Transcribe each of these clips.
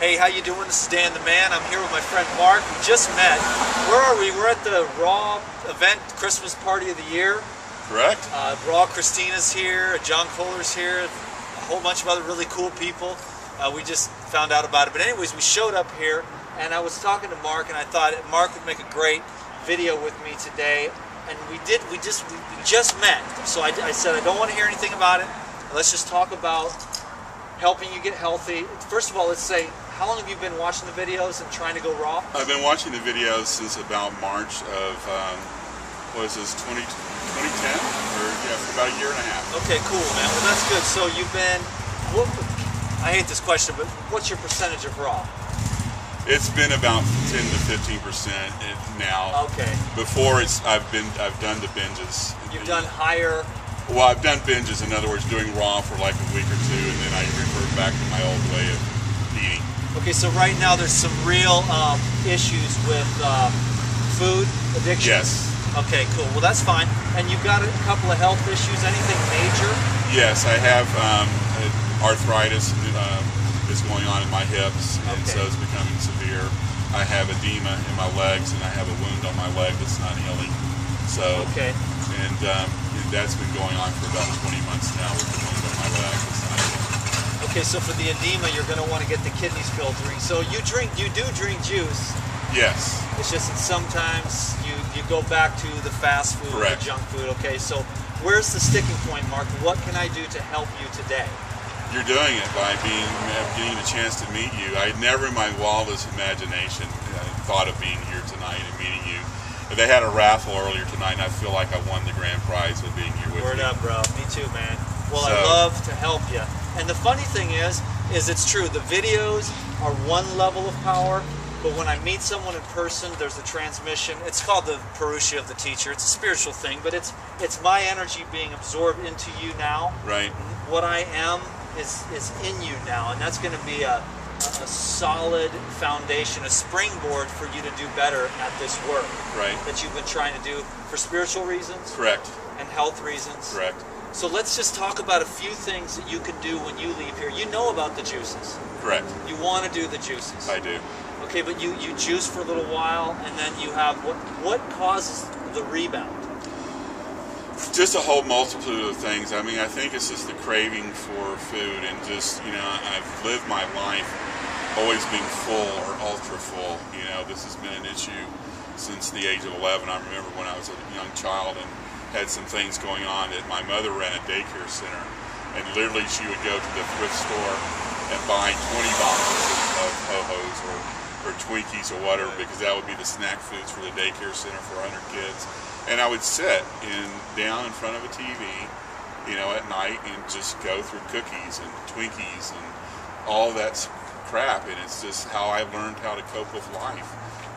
Hey, how you doing? This is Dan the Man. I'm here with my friend Mark. We just met. Where are we? We're at the Raw event, Christmas party of the year. Correct. Raw Christina's here, John Kohler's here, a whole bunch of other really cool people. We just found out about it. But anyways, we showed up here, and I was talking to Mark, and I thought Mark would make a great video with me today. And we just met. So I said, I don't want to hear anything about it. Let's just talk about helping you get healthy. First of all, let's say, how long have you been watching the videos and trying to go raw? I've been watching the videos since about March of, what is this, 2010? Or, yeah, for about a year and a half. Okay, cool, man. Well, that's good. So you've been, I hate this question, but what's your percentage of raw? It's been about 10 to 15% now. Okay. Before I've done the binges. You've done higher. Well, I've done binges, in other words, doing raw for like a week or two, and then I revert back to my old way of eating. Okay, so right now there's some real issues with food addiction. Yes. Okay, cool. Well, that's fine. And you've got a couple of health issues. Anything major? Yes, I have arthritis is going on in my hips, and so it's becoming severe. I have edema in my legs, and I have a wound on my leg that's not healing. So, and that's been going on for about 20 months now with the wound on my leg. It's not healing. Okay, so for the edema, you're going to want to get the kidneys filtering. So you do drink juice. Yes. It's just that sometimes you go back to the fast food, the junk food. Okay, so where's the sticking point, Mark? What can I do to help you today? You're doing it by getting a chance to meet you. I never in my wildest imagination thought of being here tonight and meeting you. They had a raffle earlier tonight, and I feel like I won the grand prize of being here with you. Word up, bro. Me too, man. Well, I love to help you. And the funny thing is it's true. The videos are one level of power, but when I meet someone in person, there's a transmission. It's called the parousia of the teacher. It's a spiritual thing, but it's my energy being absorbed into you now. Right. What I am is in you now, and that's going to be a solid foundation, a springboard for you to do better at this work that you've been trying to do for spiritual reasons. Correct. And health reasons. Correct. So let's just talk about a few things that you can do when you leave here. You know about the juices. Correct. You want to do the juices. I do. Okay, but you juice for a little while, and then you have what causes the rebound? Just a whole multitude of things. I mean, I think it's just the craving for food, and just, I've lived my life always being full or ultra full. This has been an issue since the age of 11. I remember when I was a young child and had some things going on that my mother ran a daycare center, and literally she would go to the thrift store and buy 20 boxes of Ho-Hos or Twinkies or whatever, because that would be the snack foods for the daycare center for 100 kids. And I would sit down in front of a TV, at night, and just go through cookies and Twinkies and all that crap. And it's just how I learned how to cope with life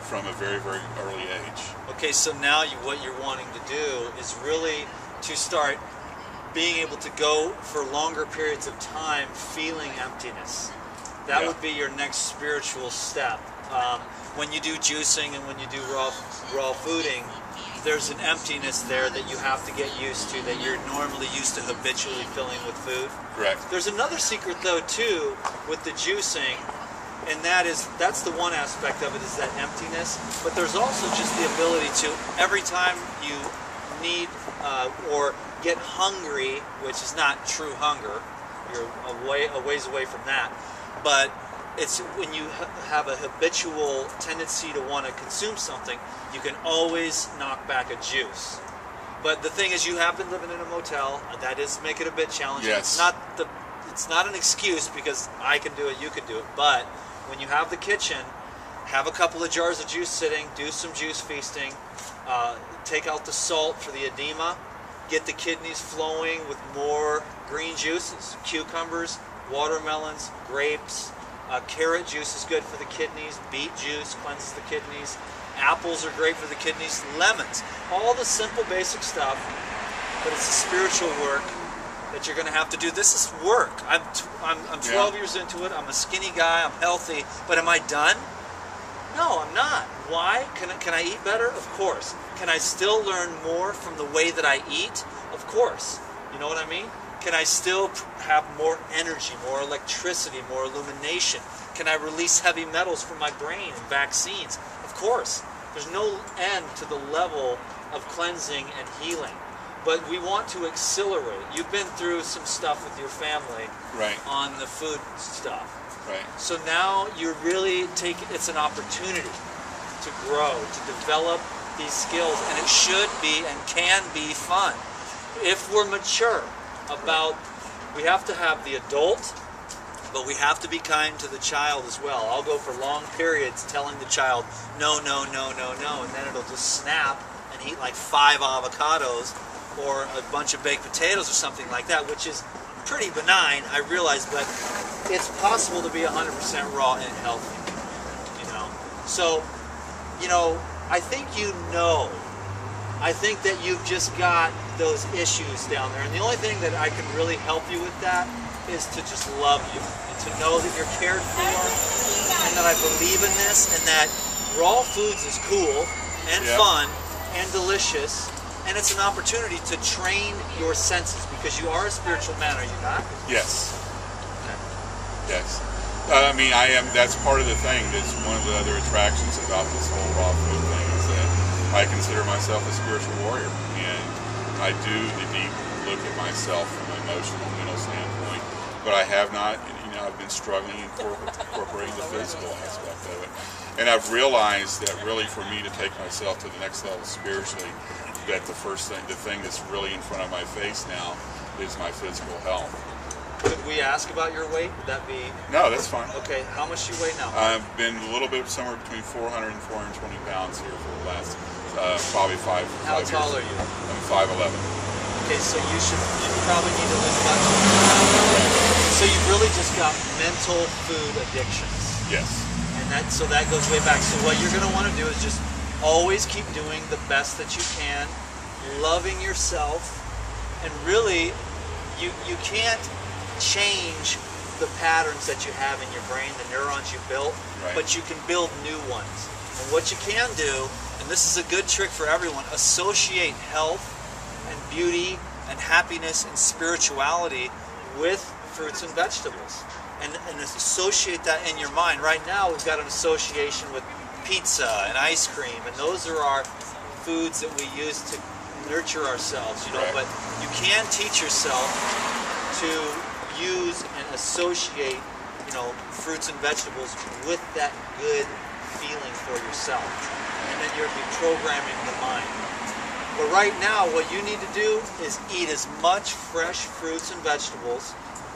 from a very, very early age. Okay, so now what you're wanting to do is really to start being able to go for longer periods of time feeling emptiness. That would be your next spiritual step. When you do juicing and when you do raw fooding, there's an emptiness there that you have to get used to, that you're normally used to habitually filling with food. Correct. There's another secret though too with the juicing, and that's the one aspect of it, is that emptiness. But there's also just the ability to, every time you need or get hungry, which is not true hunger, you're a ways away from that, but it's when you have a habitual tendency to want to consume something, you can always knock back a juice. But the thing is, you have been living in a motel. That does make it a bit challenging. Yes. It's not an excuse, because I can do it, you can do it. But when you have the kitchen, have a couple of jars of juice sitting, do some juice feasting, take out the salt for the edema, get the kidneys flowing with more green juices, cucumbers, watermelons, grapes. Carrot juice is good for the kidneys. Beet juice cleanses the kidneys. Apples are great for the kidneys. Lemons. All the simple basic stuff, but it's a spiritual work that you're going to have to do. This is work. I'm 12 years into it. I'm a skinny guy. I'm healthy. But am I done? No, I'm not. Why? Can I eat better? Of course. Can I still learn more from the way that I eat? Of course. You know what I mean? Can I still have more energy, more electricity, more illumination? Can I release heavy metals from my brain and vaccines? Of course. There's no end to the level of cleansing and healing. But we want to accelerate. You've been through some stuff with your family on the food stuff. Right. So now you're really it's an opportunity to grow, to develop these skills, and it should be and can be fun. If we're mature about, we have to have the adult, but we have to be kind to the child as well. I'll go for long periods telling the child, no, no, no, no, no, and then it'll just snap and eat like 5 avocados or a bunch of baked potatoes or something like that, which is pretty benign, I realize, but it's possible to be 100% raw and healthy, you know. So, you know, I think I think that you've just got those issues down there, and the only thing that I can really help you with that is to just love you, and to know that you're cared for, and that I believe in this, and that raw foods is cool, and fun, and delicious, and it's an opportunity to train your senses, because you are a spiritual man, are you not? Yes. Okay. Yes. I mean, that's part of the thing. That's one of the other attractions about this whole raw food thing, is that I consider myself a spiritual warrior, and I do the deep look at myself from an emotional, mental standpoint, but I have not, you know, I've been struggling incorporating the physical aspect of it. And I've realized that really for me to take myself to the next level spiritually, that the thing that's really in front of my face now is my physical health. Could we ask about your weight? Would that be... No, that's fine. Okay, how much do you weigh now? I've been a little bit somewhere between 400 and 420 pounds here for the last probably 5 years. How tall are you? I'm 5'11". Okay, so you probably need to lose about 2 pounds. So you've really just got mental food addictions. Yes. And so that goes way back. So what you're going to want to do is just always keep doing the best that you can, loving yourself, and really you can't change the patterns that you have in your brain, the neurons you built, but you can build new ones. And what you can do, and this is a good trick for everyone, associate health and beauty and happiness and spirituality with fruits and vegetables. And associate that in your mind. Right now we've got an association with pizza and ice cream, and those are our foods that we use to nurture ourselves, you know, but you can teach yourself to use and associate, you know, fruits and vegetables with that good feeling for yourself, and then you'll be programming the mind. But right now what you need to do is eat as much fresh fruits and vegetables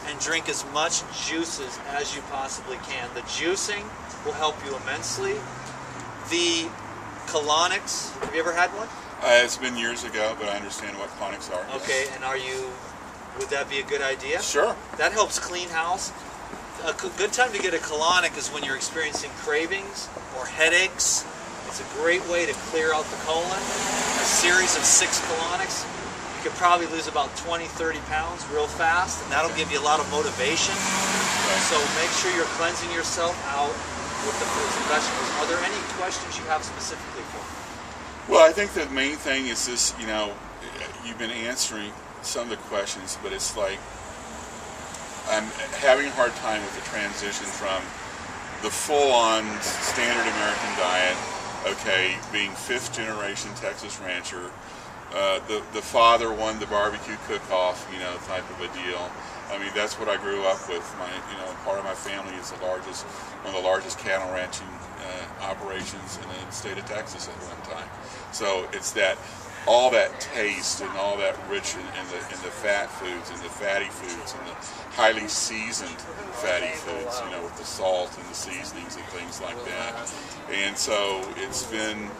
and drink as much juices as you possibly can. The juicing will help you immensely. The colonics, have you ever had one? It's been years ago, but I understand what colonics are. Okay, and would that be a good idea? Sure. That helps clean house. A good time to get a colonic is when you're experiencing cravings or headaches. It's a great way to clear out the colon. A series of 6 colonics, you could probably lose about 20-30 pounds real fast, and that'll give you a lot of motivation. So make sure you're cleansing yourself out with the fruits and vegetables. Are there any questions you have specifically for me? Well, I think the main thing is this, you know, you've been answering some of the questions, but it's like I'm having a hard time with the transition from the full-on standard American diet, okay, being 5th generation Texas rancher, the father won the barbecue cook-off, you know, type of a deal. I mean, that's what I grew up with. Part of my family is one of the largest cattle ranching operations in the state of Texas at one time. So it's that all that taste and all that rich in the fat foods and the fatty foods and the highly seasoned fatty foods, you know, with the salt and the seasonings and things like that. And so it's been,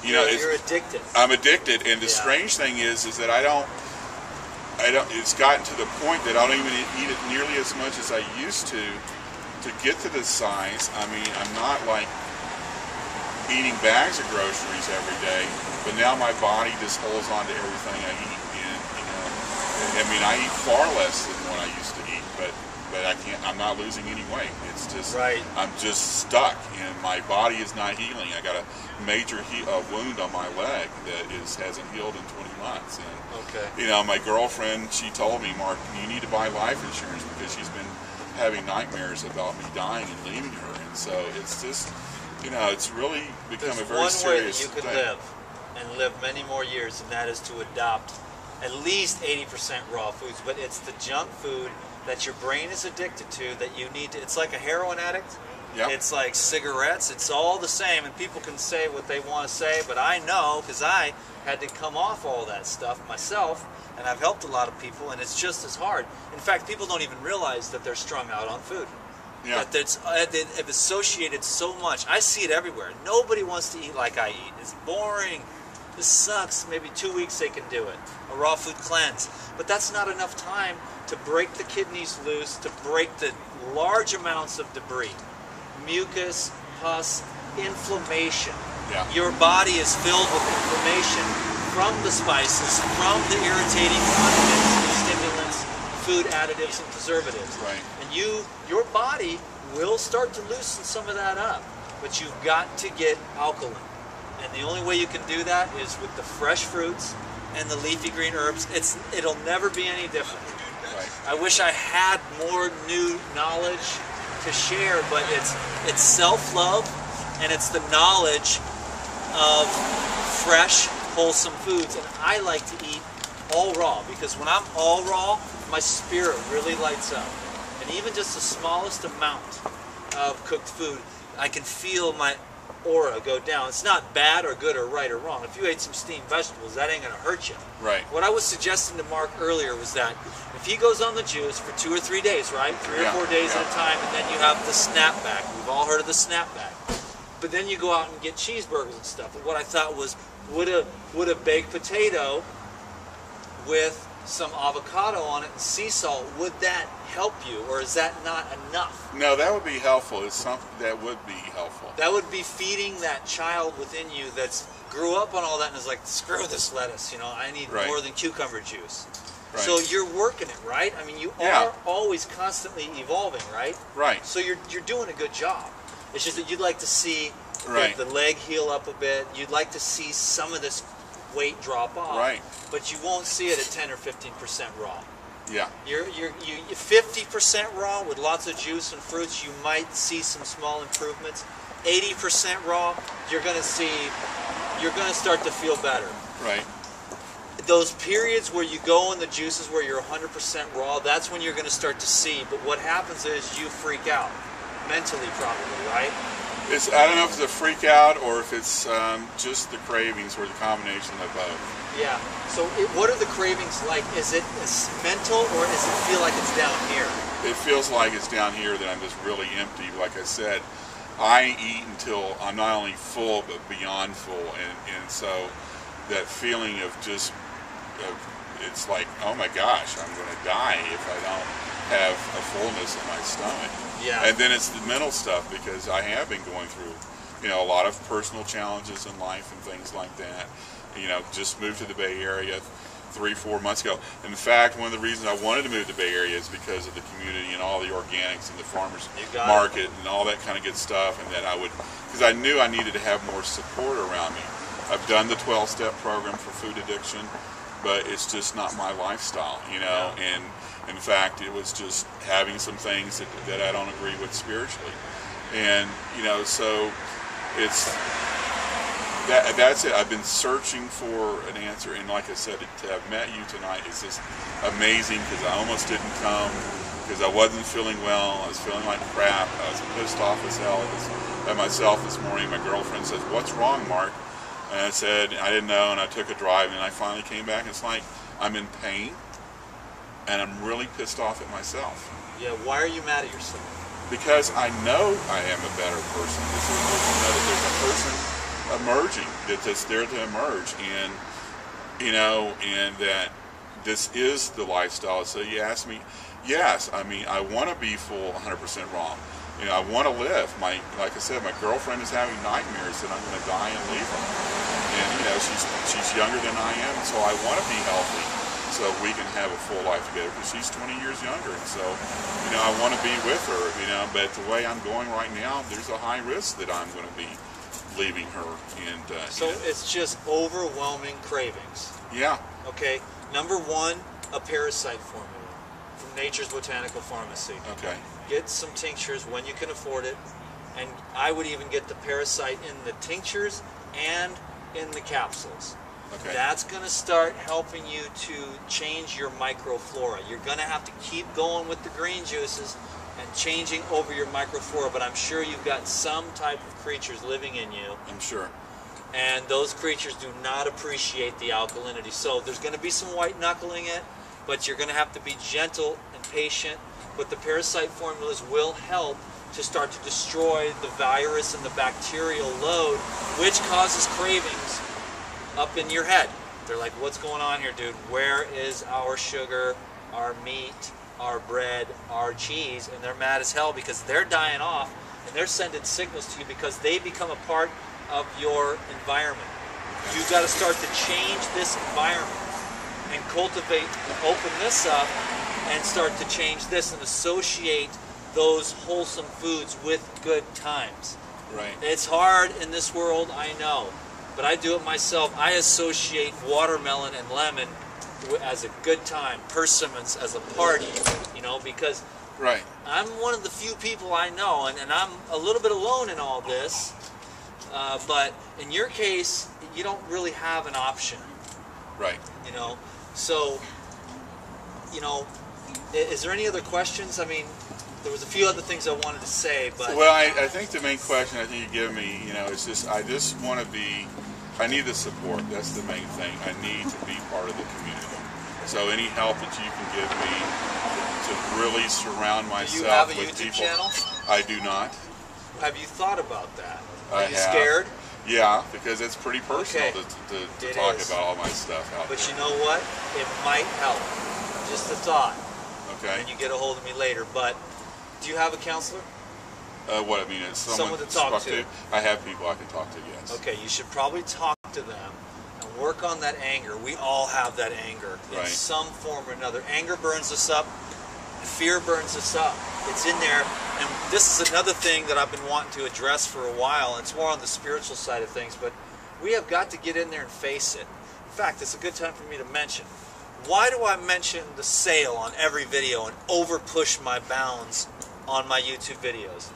you know, you're addicted. I'm addicted, and the strange thing is that I don't. It's gotten to the point that I don't even eat it nearly as much as I used to get to this size. I mean, I'm not like eating bags of groceries every day, but now my body just holds on to everything I eat. And, you know, I mean, I eat far less than what I used to eat, but I can't. I'm not losing any weight. It's just I'm just stuck, and my body is not healing. I got a major wound on my leg that hasn't healed in 20 months. And you know, my girlfriend, she told me, Mark, you need to buy life insurance, because she's been having nightmares about me dying and leaving her. And so it's just, you know, it's really become a very serious thing. There's one way that you can thing. live and live many more years, and that is to adopt at least 80% raw foods. But it's the junk food that your brain is addicted to that you need to. It's like a heroin addict. Yep. It's like cigarettes. It's all the same, and people can say what they want to say, but I know because I had to come off all that stuff myself, and I've helped a lot of people, and it's just as hard. In fact, people don't even realize that they're strung out on food. Yeah. That they've associated so much. I see it everywhere. Nobody wants to eat like I eat. It's boring. This sucks. Maybe 2 weeks they can do it. A raw food cleanse. But that's not enough time to break the kidneys loose, to break the large amounts of debris. Mucus, pus, inflammation. Yeah. Your body is filled with inflammation from the spices, from the irritating condiments, stimulants, food additives, and preservatives. Right. And your body will start to loosen some of that up, but you've got to get alkaline. And the only way you can do that is with the fresh fruits and the leafy green herbs. It'll never be any different. Right. I wish I had more new knowledge to share, but it's self-love, and it's the knowledge of fresh, wholesome foods. And I like to eat all raw, because when I'm all raw, my spirit really lights up. And even just the smallest amount of cooked food, I can feel my aura go down. It's not bad or good or right or wrong. If you ate some steamed vegetables, that ain't going to hurt you. Right. What I was suggesting to Mark earlier was that if he goes on the juice for 2 or 3 days, right? 3 or 4 days at a time, and then you have the snapback. We've all heard of the snapback. But then you go out and get cheeseburgers and stuff. And what I thought was, would a baked potato with some avocado on it and sea salt, would that help you, or is that not enough? No, that would be helpful. It's something that would be helpful. That would be feeding that child within you that's grew up on all that and is like, screw this lettuce, you know, I need more than cucumber juice. Right. So you're working it, right? I mean, you are always constantly evolving, right? Right. So you're doing a good job. It's just that you'd like to see the leg heal up a bit. You'd like to see some of this weight drop off. Right. But you won't see it at 10 or 15% raw. Yeah. You're 50% raw with lots of juice and fruits, you might see some small improvements. 80% raw, you're going to start to feel better. Right. Those periods where you go in the juices where you're 100% raw, that's when you're going to start to see. But what happens is you freak out, mentally probably, right? I don't know if it's a freak out or if it's just the cravings or the combination of both. Yeah. So what are the cravings like? Is it mental, or does it feel like it's down here? It feels like it's down here, that I'm just really empty. Like I said, I eat until I'm not only full but beyond full, and so that feeling of just it's like, oh my gosh, I'm going to die if I don't have a fullness in my stomach. Yeah. And then it's the mental stuff, because I have been going through, you know, a lot of personal challenges in life and things like that. You know, just moved to the Bay Area 3-4 months ago. In fact, one of the reasons I wanted to move to the Bay Area is because of the community and all the organics and the farmers market and all that kind of good stuff, and that because I knew I needed to have more support around me. I've done the 12-step program for food addiction, but it's just not my lifestyle, you know. Yeah. And in fact, it was just having some things that I don't agree with spiritually, and you know, so that's it. I've been searching for an answer, and like I said, to have met you tonight is just amazing, because I almost didn't come because I wasn't feeling well. I was feeling like crap. I was pissed off as hell at myself this morning. My girlfriend says, "What's wrong, Mark?" And I said, I didn't know, and I took a drive, and I finally came back, and it's like, I'm in pain, and I'm really pissed off at myself. Yeah, why are you mad at yourself? Because I know I am a better person. There's a person emerging, that's there to emerge, and, you know, and that this is the lifestyle. So you ask me, yes, I mean, I want to be full 100% raw. You know, I want to live. Like I said, my girlfriend is having nightmares that I'm going to die and leave her. And, you know, she's younger than I am, and so I want to be healthy so we can have a full life together, because she's 20 years younger. And so, you know, I want to be with her, you know, but the way I'm going right now, there's a high risk that I'm going to be leaving her. And so you know, it's just overwhelming cravings. Yeah. Okay. Number one, a parasite formula. Nature's Botanical Pharmacy. Okay. Get some tinctures when you can afford it, and I would even get the parasite in the tinctures and in the capsules. Okay. That's going to start helping you to change your microflora. You're going to have to keep going with the green juices and changing over your microflora, but I'm sure you've got some type of creatures living in you. I'm sure. And those creatures do not appreciate the alkalinity. So there's going to be some white knuckling it, but you're going to have to be gentle and patient. But the parasite formulas will help to start to destroy the virus and the bacterial load, which causes cravings up in your head. They're like, what's going on here, dude? Where is our sugar, our meat, our bread, our cheese? And they're mad as hell because they're dying off, and they're sending signals to you because they become a part of your environment. You've got to start to change this environment and cultivate and open this up and start to change this and associate those wholesome foods with good times. Right. It's hard in this world, I know, but I do it myself. I associate watermelon and lemon as a good time, persimmons as a party, you know, because Right. I'm one of the few people I know, and I'm a little bit alone in all this, but in your case, you don't really have an option. Right. You know, so, you know, is there any other questions? I mean, there was a few other things I wanted to say, but... Well, I think the main question I think you give me, you know, is just, I just want to be, I need the support. That's the main thing. I need to be part of the community. So any help that you can give me to really surround myself with people. Do you have a YouTube channel? I do not. Have you thought about that? I Are you have. scared? Yeah, because it's pretty personal Okay. to It talk is. about all my stuff out But there. you know what? It might help. Just a thought. Okay. And you get a hold of me later. But do you have a counselor? What I mean is Someone to talk to. I have people I can talk to, yes. Okay, you should probably talk to them and work on that anger. We all have that anger in Right. some form or another. Anger burns us up. Fear burns us up. It's in there. And this is another thing that I've been wanting to address for a while. It's more on the spiritual side of things, but we have got to get in there and face it. In fact, it's a good time for me to mention. Why do I mention the sale on every video and over push my bounds on my YouTube videos?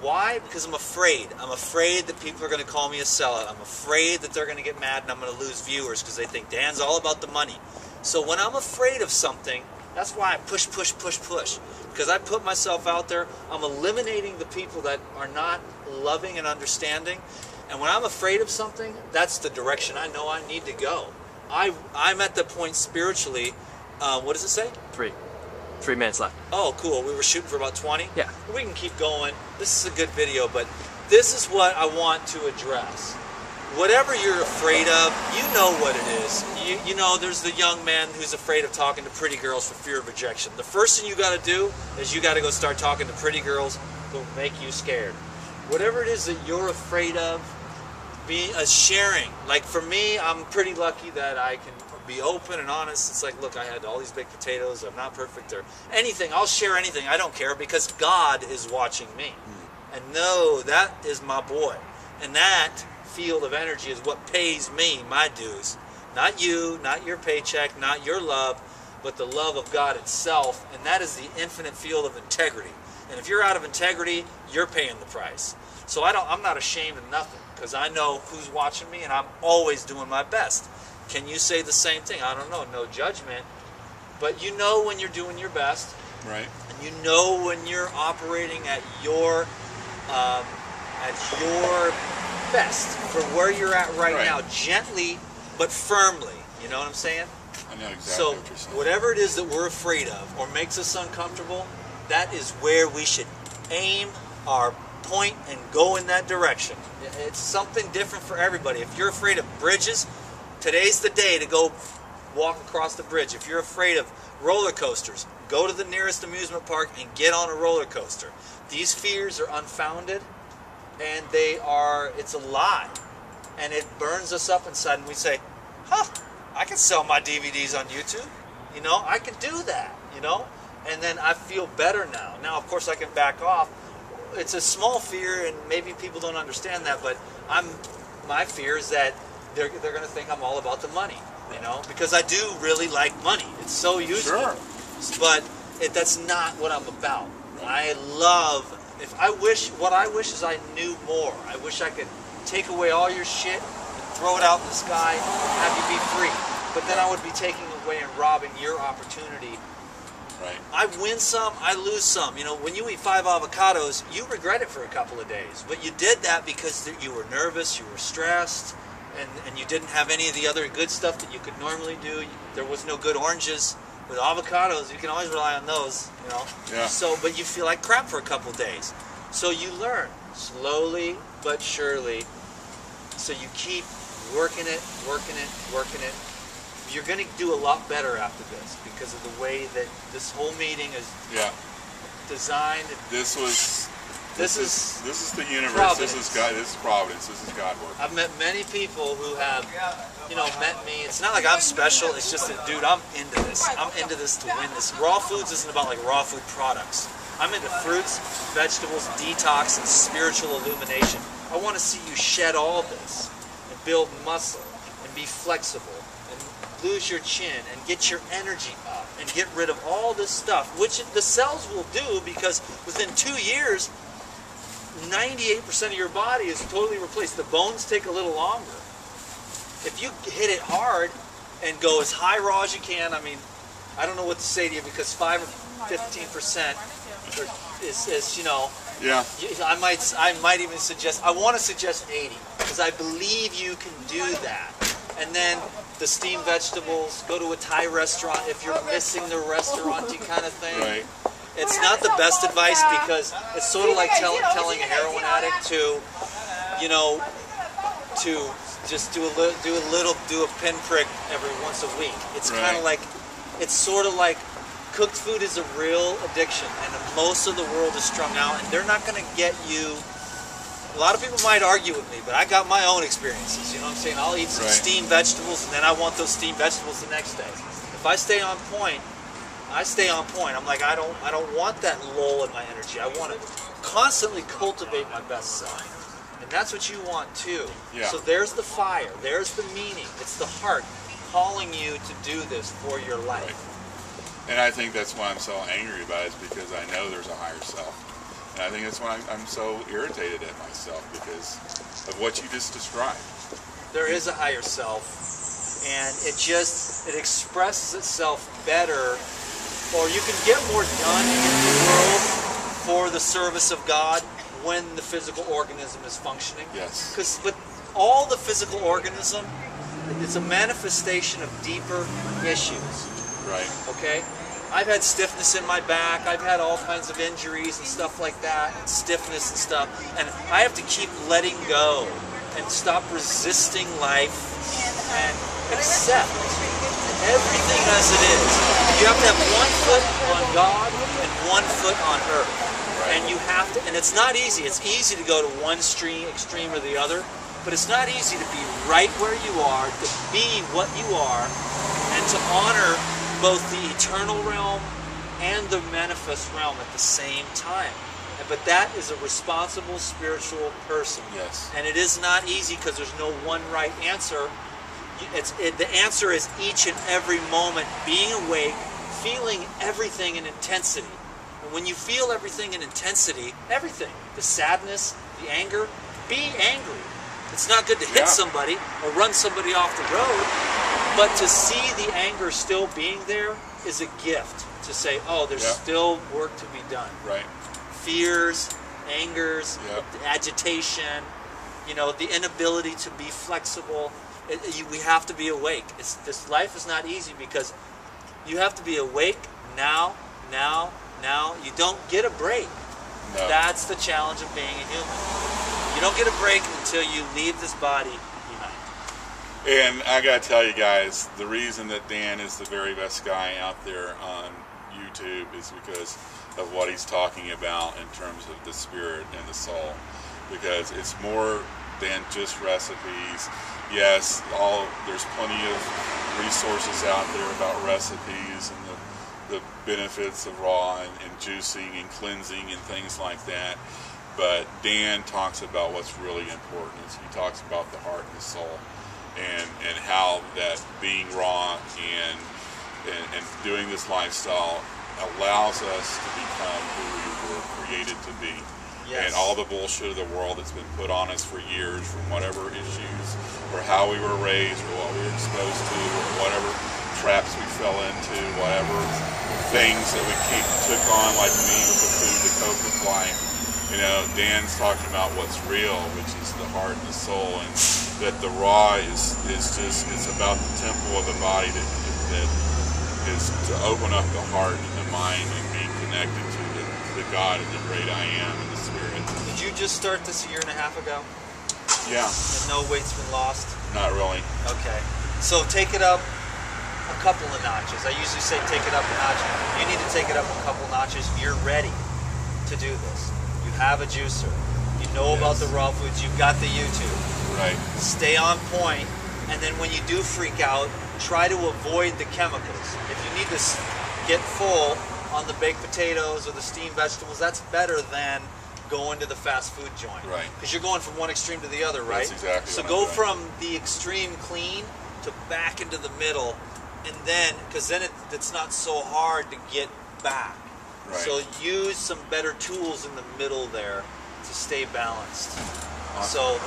Why? Because I'm afraid. I'm afraid that people are going to call me a sellout. I'm afraid that they're going to get mad and I'm going to lose viewers because they think Dan's all about the money. So when I'm afraid of something, that's why I push, push, push, push. Because I put myself out there, I'm eliminating the people that are not loving and understanding. And when I'm afraid of something, that's the direction I know I need to go. I'm at the point spiritually, what does it say? 3 minutes left. Oh, cool. We were shooting for about 20? Yeah. We can keep going. This is a good video, but this is what I want to address. Whatever you're afraid of, you know what it is. You know, there's the young man who's afraid of talking to pretty girls for fear of rejection. The first thing you got to do is you got to go start talking to pretty girls who'll make you scared. Whatever it is that you're afraid of, be sharing. Like for me, I'm pretty lucky that I can be open and honest. It's like, look, I had all these baked potatoes. I'm not perfect or anything. I'll share anything. I don't care because God is watching me. And no, that is my boy. And that field of energy is what pays me my dues. Not you, not your paycheck, not your love, but the love of God itself. And that is the infinite field of integrity. And if you're out of integrity, you're paying the price. So I'm not ashamed of nothing because I know who's watching me and I'm always doing my best. Can you say the same thing? I don't know. No judgment. But you know when you're doing your best. Right. And you know when you're operating at your best for where you're at right now. Gently but firmly. You know what I'm saying? I know exactly So what you're saying. whatever it is that we're afraid of or makes us uncomfortable, that is where we should aim our point and go in that direction. It's something different for everybody. If you're afraid of bridges, today's the day to go walk across the bridge. If you're afraid of roller coasters, go to the nearest amusement park and get on a roller coaster. These fears are unfounded and it's a lie. And it burns us up inside and we say, huh, I can sell my DVDs on YouTube. You know, I can do that, you know? And then I feel better now. Now, of course, I can back off. It's a small fear, and maybe people don't understand that, but my fear is that they're going to think I'm all about the money, you know? Because I do really like money. It's so useful. Sure. But that's not what I'm about. I love, what I wish is I knew more. I wish I could take away all your shit and throw it out in the sky and have you be free. But then I would be taking away and robbing your opportunity. Right. I win some, I lose some. You know, when you eat 5 avocados, you regret it for a couple of days. But you did that because you were nervous, you were stressed, and you didn't have any of the other good stuff that you could normally do. There was no good oranges. With avocados, you can always rely on those, you know. Yeah. So, but you feel like crap for a couple of days. So you learn slowly but surely. So you keep working it, working it, working it. You're going to do a lot better after this because of the way that this whole meeting is designed. This is the universe. Providence. This is God. This is providence. This is God work. I've met many people who have, you know, met me. It's not like I'm special. It's just that, dude, I'm into this. I'm into this to win this. Raw foods isn't about like raw food products. I'm into fruits, vegetables, detox, and spiritual illumination. I want to see you shed all this and build muscle and be flexible and lose your chin and get your energy up and get rid of all this stuff, which the cells will do because within 2 years, 98% of your body is totally replaced. The bones take a little longer. If you hit it hard and go as high raw as you can, I mean, I don't know what to say to you because 5 or 15% is, you know, Yeah. I might even suggest, I want to suggest 80 because I believe you can do that. And then the steamed vegetables, go to a Thai restaurant if you're missing the restaurant-y kind of thing. Right. It's not the best advice because it's sort of like telling a heroin addict to, you know, to just do a pinprick every once a week. It's kind of like, it's sort of like cooked food is a real addiction, and most of the world is strung out, and they're not going to get you. A lot of people might argue with me, but I got my own experiences. You know what I'm saying? I'll eat some steamed vegetables, and then I want those steamed vegetables the next day. If I stay on point, I stay on point. I'm like, I don't want that lull in my energy. I want to constantly cultivate my best self. And that's what you want too. Yeah. So there's the fire. There's the meaning. It's the heart calling you to do this for your life. Right. And I think that's why I'm so angry about it, is because I know there's a higher self. And I think that's why I'm so irritated at myself, because of what you just described. There is a higher self, and it expresses itself better. Or you can get more done in the world for the service of God when the physical organism is functioning. Yes. But all the physical organism is a manifestation of deeper issues. Right. Okay? I've had stiffness in my back. I've had all kinds of injuries and stuff like that, and stiffness and stuff. And I have to keep letting go and stop resisting life and accept everything as it is. You have to have one foot on God and one foot on earth. Right. And you have to, and it's not easy. It's easy to go to one extreme or the other, but it's not easy to be right where you are, to be what you are, and to honor both the eternal realm and the manifest realm at the same time. But that is a responsible spiritual person. Yes. And it is not easy because there's no one right answer. The answer is each and every moment being awake, feeling everything in intensity. And when you feel everything in intensity, everything, the sadness, the anger, be angry. It's not good to hit somebody or run somebody off the road, but to see the anger still being there is a gift. To say, oh, there's still work to be done. Right. Fears, angers, agitation, you know, the inability to be flexible. We have to be awake. This life is not easy because you have to be awake now. You don't get a break. No. That's the challenge of being a human. You don't get a break until you leave this body behind. And I gotta tell you guys, the reason that Dan is the very best guy out there on YouTube is because of what he's talking about in terms of the spirit and the soul. Because it's more than just recipes. Yes, there's plenty of resources out there about recipes and the benefits of raw and juicing and cleansing and things like that. But Dan talks about what's really important. He talks about the heart and the soul, and how that being raw and doing this lifestyle allows us to become who we were created to be. Yes. And all the bullshit of the world that's been put on us for years, from whatever issues, or how we were raised, or what we were exposed to, or whatever traps we fell into, whatever things that we took on, like me with the food to cope with life. You know, Dan's talking about what's real, which is the heart and the soul, and that the raw is just, it's about the temple of the body that is to open up the heart and the mind and be connected to the God and the great I am and the Spirit. Did you just start this a year and a half ago? Yeah. And no weight's been lost? Not really. Okay. So take it up a couple of notches. I usually say take it up a notch. You need to take it up a couple notches. You're ready to do this. You have a juicer. You know about the raw foods. You've got the YouTube. Right. Stay on point, and then when you do freak out, try to avoid the chemicals. If you need to get full on the baked potatoes or the steamed vegetables, that's better than going to the fast food joint. Right. Because you're going from one extreme to the other, right? That's exactly so what go I'm doing. from the extreme clean to back into the middle, and then, because then it's not so hard to get back. Right. So use some better tools in the middle there to stay balanced. Awesome. So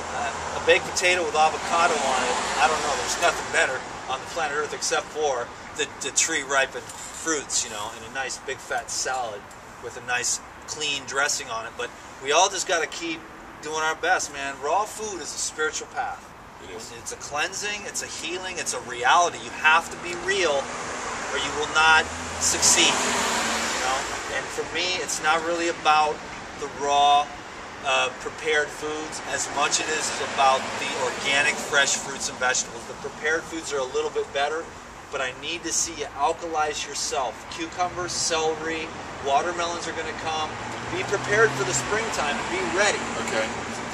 a baked potato with avocado on it, I don't know, there's nothing better on the planet Earth except for the tree ripened fruits, you know, and a nice big fat salad with a nice clean dressing on it. But we all just got to keep doing our best, man. Raw food is a spiritual path. It is. It's a cleansing, it's a healing, it's a reality. You have to be real or you will not succeed. You know? And for me, it's not really about the raw prepared foods as much it is about the organic fresh fruits and vegetables. The prepared foods are a little bit better, but I need to see you alkalize yourself. Cucumbers, celery, watermelons are going to come. Be prepared for the springtime and be ready. Okay.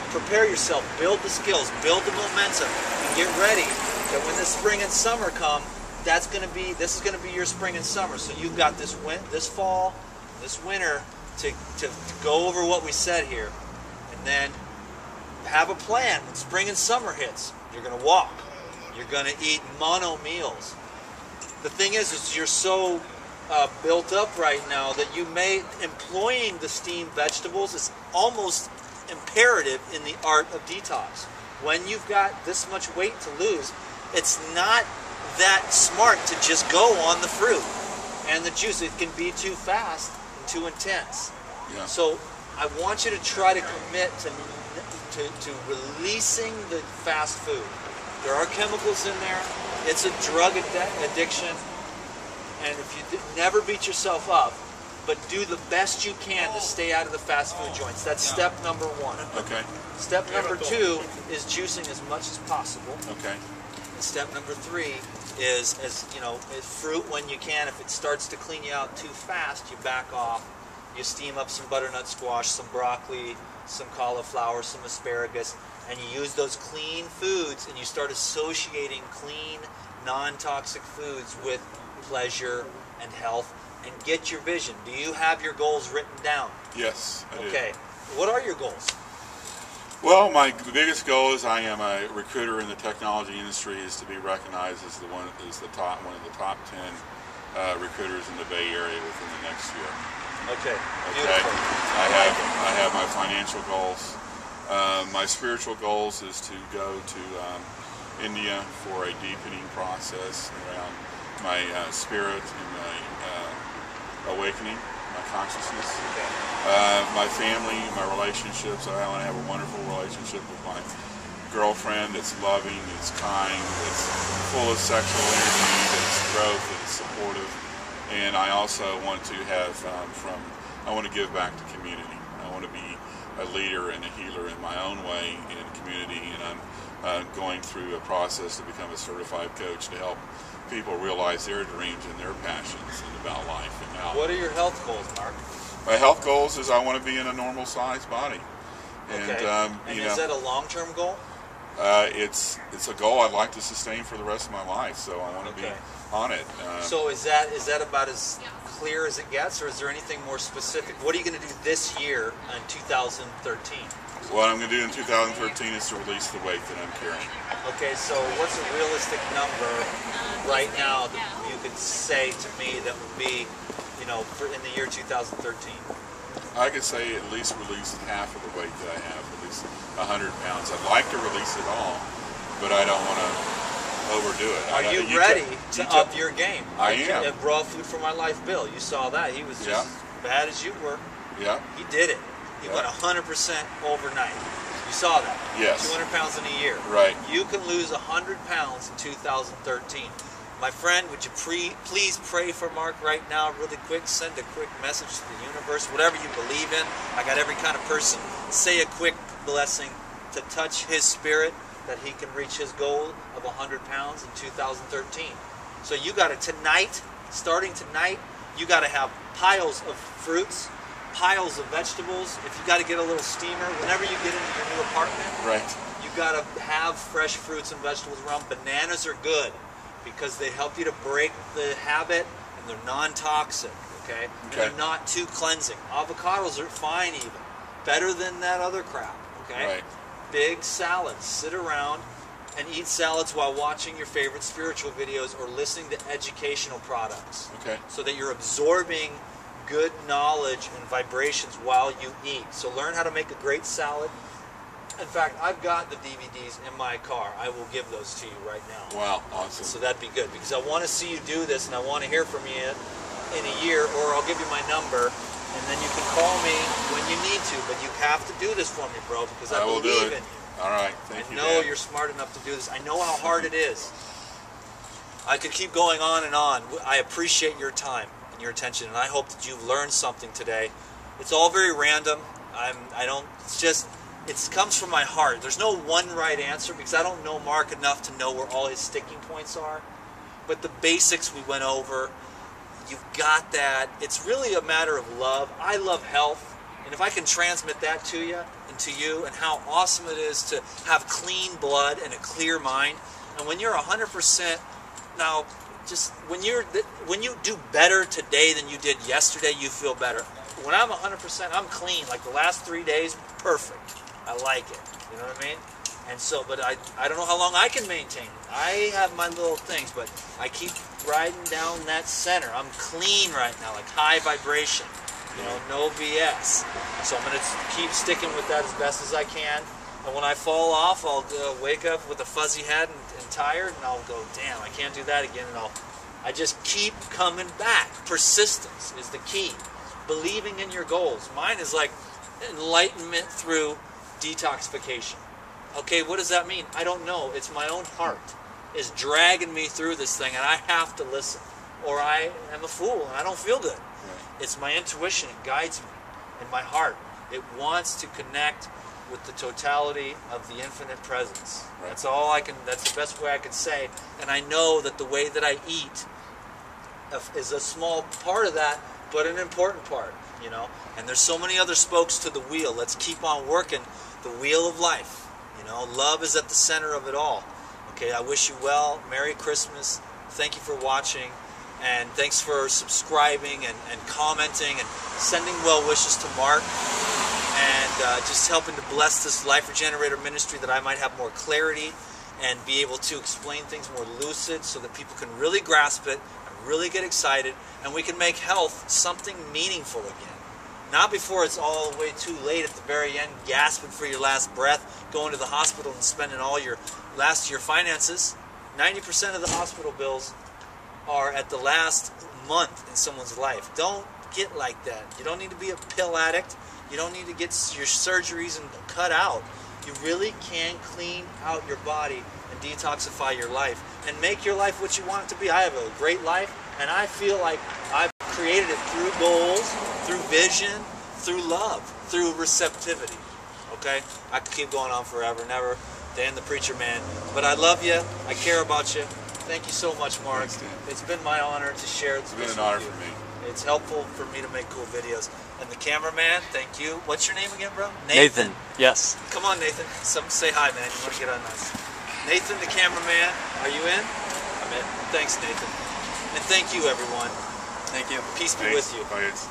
Prepare yourself, build the skills, build the momentum, and get ready that when the spring and summer come, this is going to be your spring and summer. So you've got this fall, this winter to go over what we said here. And then have a plan. When spring and summer hits, you're going to walk. You're going to eat mono meals. The thing is you're so built up right now that employing the steamed vegetables is almost imperative in the art of detox. When you've got this much weight to lose, it's not that smart to just go on the fruit and the juice. It can be too fast and too intense. Yeah. So I want you to try to commit to releasing the fast food. There are chemicals in there. It's a drug addiction. And if you never beat yourself up, but do the best you can to stay out of the fast food joints. That's step number one. Okay. Step number two is juicing as much as possible. Okay. And step number three is, fruit when you can. If it starts to clean you out too fast, you back off. You steam up some butternut squash, some broccoli, some cauliflower, some asparagus, and you use those clean foods and you start associating clean, non-toxic foods with pleasure and health, and get your vision. Do you have your goals written down? Yes, I do. Okay. What are your goals? Well, the biggest goal is I am a recruiter in the technology industry, is to be recognized as one of the top 10 recruiters in the Bay Area within the next year. Okay. Okay. Beautiful. I have my financial goals. My spiritual goals is to go to India for a deepening process around my spirit and my awakening, my consciousness. My family, my relationships. I want to have a wonderful relationship with my girlfriend that's loving, that's kind, that's full of sexual energy, that's growth, that's supportive. And I also want to have I want to give back to community. I want to be a leader and a healer in my own way in community, and I'm going through a process to become a certified coach to help people realize their dreams and their passions about life. And how. What are your health goals, Mark? My health goals is I want to be in a normal sized body. And, and is that a long-term goal? It's a goal I'd like to sustain for the rest of my life, so I want to be on it. So is that about as clear as it gets, or is there anything more specific? What are you going to do this year in 2013? What I'm going to do in 2013 is to release the weight that I'm carrying. Okay, so what's a realistic number right now that you could say to me that would be you know, in the year 2013? I could say at least release half of the weight that I have, at least 100 pounds. I'd like to release it all, but I don't want to overdo it. Are you ready to up your game? I am. At Raw Food for My Life, Bill, you saw that. He was just as bad as you were. Yeah. He did it. He went 100% overnight. You saw that. Yes. 200 pounds in a year. Right. You can lose 100 pounds in 2013. My friend, would you please pray for Mark right now, really quick? Send a quick message to the universe, whatever you believe in. I got every kind of person. Say a quick blessing to touch his spirit, that he can reach his goal of 100 pounds in 2013. So you got to tonight, starting tonight, you got to have piles of fruits, piles of vegetables. If you got to get a little steamer, whenever you get into your new apartment, right, you got to have fresh fruits and vegetables around. Bananas are good because they help you to break the habit, and they're non-toxic, okay? And they're not too cleansing. Avocados are fine even. Better than that other crap, okay? Right. Big salads. Sit around and eat salads while watching your favorite spiritual videos or listening to educational products. Okay. So that you're absorbing good knowledge and vibrations while you eat. So learn how to make a great salad. In fact, I've got the DVDs in my car. I will give those to you right now. Wow, awesome. So that'd be good, because I want to see you do this, and I want to hear from you in a year, or I'll give you my number, and then you can call me when you need to. But you have to do this for me, bro, because I believe in you. All right, thank you, I know Dad. you're smart enough to do this. I know how hard it is. I could keep going on and on. I appreciate your time and your attention, and I hope that you've learned something today. It's all very random. It comes from my heart. There's no one right answer, because I don't know Mark enough to know where all his sticking points are. But the basics we went over, you've got that. It's really a matter of love. I love health. And if I can transmit that to you and to you, and how awesome it is to have clean blood and a clear mind. And when you're 100%, now, just when you do better today than you did yesterday, you feel better. When I'm 100%, I'm clean. Like the last 3 days, perfect. I like it. You know what I mean? And so, but I don't know how long I can maintain it. I have my little things, but I keep riding down that center. I'm clean right now, like high vibration. You know, no BS. So I'm going to keep sticking with that as best as I can. And when I fall off, I'll wake up with a fuzzy head and tired, and I'll go, damn, I can't do that again. And I just keep coming back. Persistence is the key. Believing in your goals. Mine is like enlightenment through detoxification. Okay, what does that mean? I don't know. It's my own heart is dragging me through this thing, and I have to listen, or I am a fool and I don't feel good. It's my intuition. It guides me, and my heart. It wants to connect with the totality of the infinite presence. That's all I can. That's the best way I can say. And I know that the way that I eat is a small part of that, but an important part. You know. And there's so many other spokes to the wheel. Let's keep on working the wheel of life. You know, love is at the center of it all. Okay, I wish you well. Merry Christmas. Thank you for watching. And thanks for subscribing and commenting and sending well wishes to Mark. And just helping to bless this Life Regenerator ministry, that I might have more clarity and be able to explain things more lucid, so that people can really grasp it and really get excited, and we can make health something meaningful again. Not before it's all the way too late at the very end, gasping for your last breath, going to the hospital and spending all your last year finances. 90% of the hospital bills are at the last month in someone's life. Don't get like that. You don't need to be a pill addict. You don't need to get your surgeries and cut out. You really can clean out your body and detoxify your life and make your life what you want it to be. I have a great life, and I feel like I've created it through goals, through vision, through love, through receptivity. Okay? I could keep going on forever and ever. Dan the Preacher Man. But I love you. I care about you. Thank you so much, Mark. Thanks, Dan. It's been my honor to share this It's been with an honor you. for me. It's helpful for me to make cool videos. And the cameraman, thank you. What's your name again, bro? Nathan. Yes. Come on, Nathan. Say hi, man. You want to get on us. Nathan, the cameraman. Are you in? I'm in. Thanks, Nathan. And thank you, everyone. Thank you. Peace be Thanks. with you. Bye. It's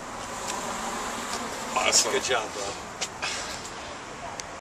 awesome. Good job, bro.